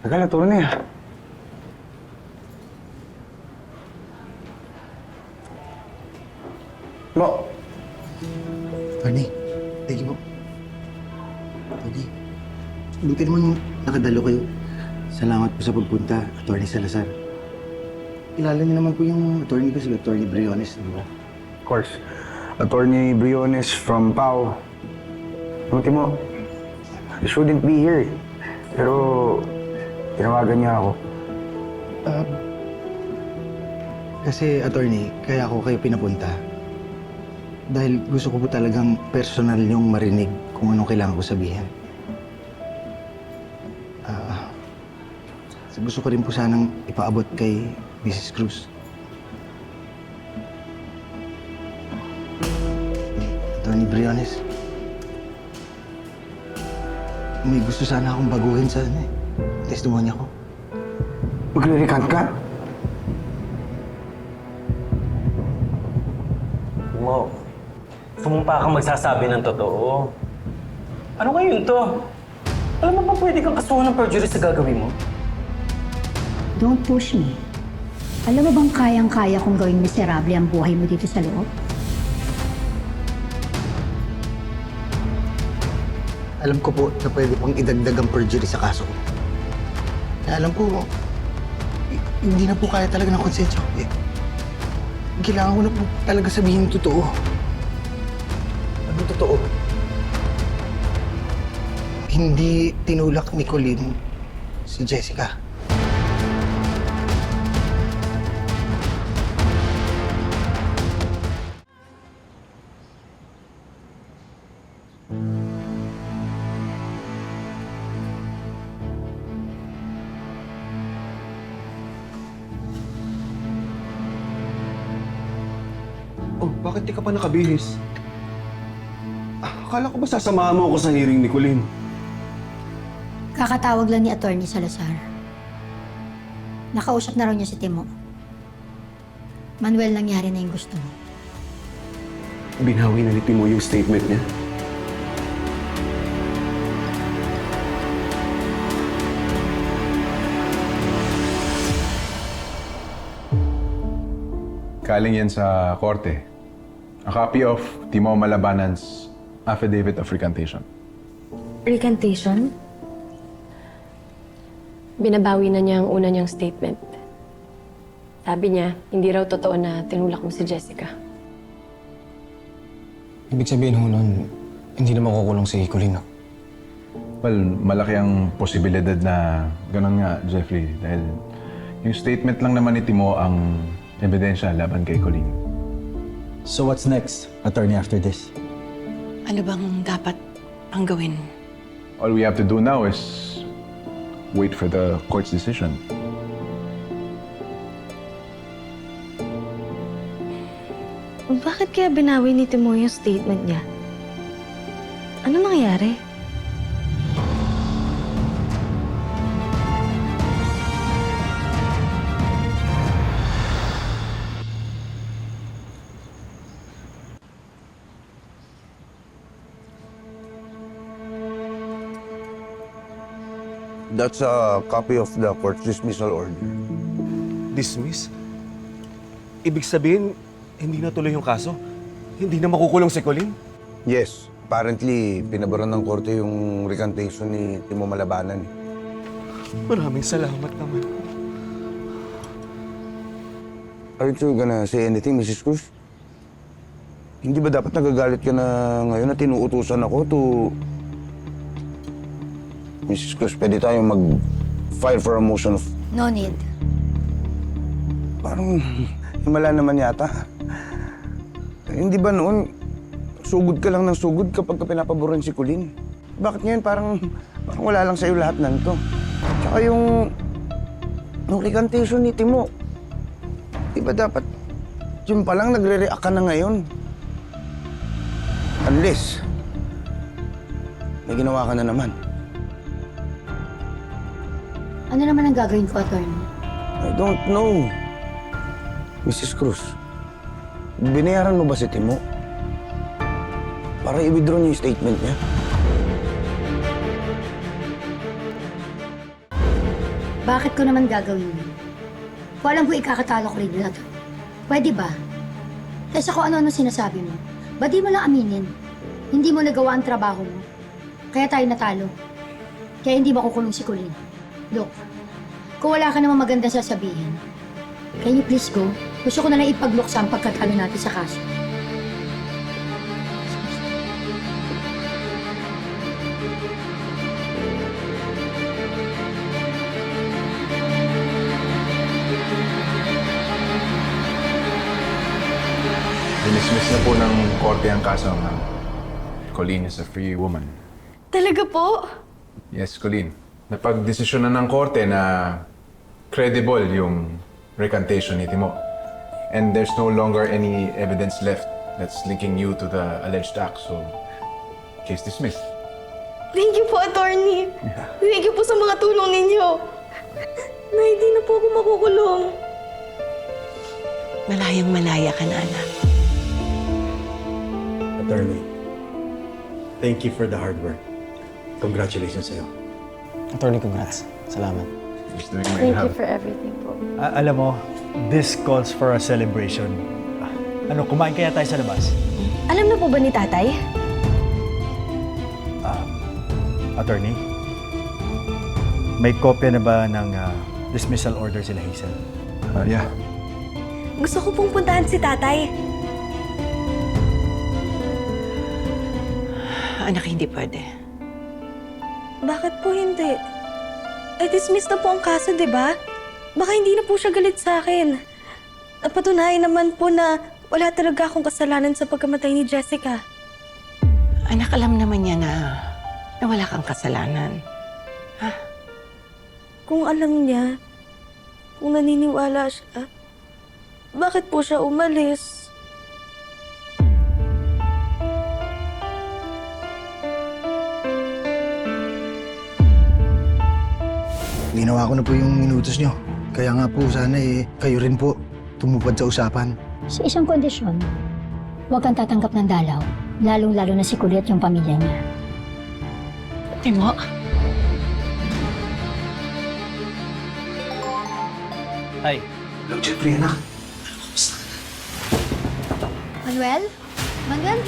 Tagal na, Tony. Mo. Tony, thank you po. Tony, buti naman nakadalo kayo. Salamat po sa pagpunta, Atty. Salazar. Kilala niyo naman po yung attorney ko, si Atty. Briones, di ba? Of course. Attorney Briones from PAO. Buti mo, you shouldn't be here. Pero, tinawagan niya ako. Kasi, attorney, kaya ako kayo pinapunta. Dahil gusto ko po talagang personal niyong marinig kung anong kailangan ko sabihin. Gusto ko rin po sanang ipaabot kay Mrs. Cruz. Atty. Briones, may gusto sana akong baguhin sa testimonya ko. Magre-recant ka? Mo, sumumpa kang magsasabi ng totoo. Ano ngayon to? Alam mo ba pwede kang kasuhan ng perjury sa gagawin mo? Don't push me. Alam mo bang kayang-kaya kong gawing miserable ang buhay mo dito sa loob? Alam ko po na pwede pong idagdag ang perjury sa kaso ko. Kaya alam ko, hindi na po kaya talaga ng konsensya ko. Kailangan ko na po talaga sabihin yung totoo. Ano totoo? Hindi tinulak ni Colleen si Jessica. Oh, bakit di ka pa nakabihis? Akala ko ba sasamahan mo ako sa hearing ni Colleen? Kakatawag lang ni Atty. Salazar. Nakausap na raw niya si Timo. Manuel, nangyari na yung gusto mo. Binawi na ni Timo yung statement niya. Galing yan sa korte. A copy of Timo Malabanan's affidavit of recantation. Recantation? Binabawi na niya ang una niyang statement. Sabi niya, hindi raw totoo na tinulak mo si Jessica. Ibig sabihin ho nun, hindi na makukulong si Colleen, no? Well, malaki ang posibilidad na ganun nga, Jeffrey. Dahil yung statement lang naman ni Timo ang ebidensya laban kay Colleen. So what's next, attorney, after this? Ano bang dapat ang gawin? All we have to do now is wait for the court's decision. Bakit kaya binawi ni Timo yung statement niya? Ano nangyari? That's a copy of the court's dismissal order. Dismiss? Ibig sabihin, hindi na tuloy yung kaso? Hindi na makukulong si Colleen? Yes, apparently, pinabaran ng korte yung recantation ni Timo Malabanan. Maraming salamat naman. Aren't you gonna say anything, Mrs. Cruz? Hindi ba dapat nagagalit ka na ngayon na tinuutusan ako to... Mrs. Cruz, pwede tayong mag-file for a motion of... No need. Parang himala naman yata. Hindi ba noon, sugod ka lang ng sugod kapag ka pinapaboran si Colleen? Bakit ngayon parang wala lang sa'yo lahat nanto? Tsaka yung recantation ni Timo, di ba dapat yung palang nagre-react ka na ngayon? Unless, may ginawa ka na naman. Ano naman ang gagawin ko, attorney? I don't know. Mrs. Cruz, binayaran mo ba si Timo? Para i-withdraw niya yung statement niya? Bakit ko naman gagawin yun? Kung alam ko ikakatalo ko rin nila to. Pwede ba? Kaysa kung ano-ano sinasabi mo, ba't di mo lang aminin? Hindi mo nagawa ang trabaho mo. Kaya tayo natalo. Kaya hindi makukulong si Colleen. Look, kung wala ka namang maganda sasabihin, can you please go? Gusto ko na lang ipagluksa ang pagkatalo natin sa kaso. Dinismiss na po ng korte ang kaso, ma'am. Colleen is a free woman. Talaga po? Yes, Colleen. Napag-desisyon na ng korte na credible yung recantation ni Timo. And there's no longer any evidence left that's linking you to the alleged act. So, case dismissed. Thank you po, attorney. Thank you po sa mga tulong ninyo. Na hindi na po ako makukulong. Malayang malaya ka na, anak. Attorney, thank you for the hard work. Congratulations sa'yo. Attorney, congrats. Salamat. Just doing my Thank job. you for everything po. Alam mo, this calls for a celebration. Ano, kumain kaya tayo sa labas? Alam na po ba ni tatay? Attorney, may kopya na ba ng dismissal order sila Hazel? Yeah. Gusto ko pong puntahan si tatay. Anak, hindi pwede. Bakit po hindi? Dismiss na po ang kaso, di ba? Baka hindi na po siya galit sa akin. Napatunayan naman po na wala talaga akong kasalanan sa pagkamatay ni Jessica. Anak, alam naman niya na wala kang kasalanan. Kung alam niya, kung naniniwala siya, bakit po siya umalis? Ginawa ko na po yung minutos nyo. Kaya nga po sana kayo rin po tumupad sa usapan. Sa isang kondisyon, huwag kang tatanggap ng dalaw, lalong-lalo na si Colleen at yung pamilya niya. Timo, Ay, Hello, Jeffrey, anak. Manuel? Manuel?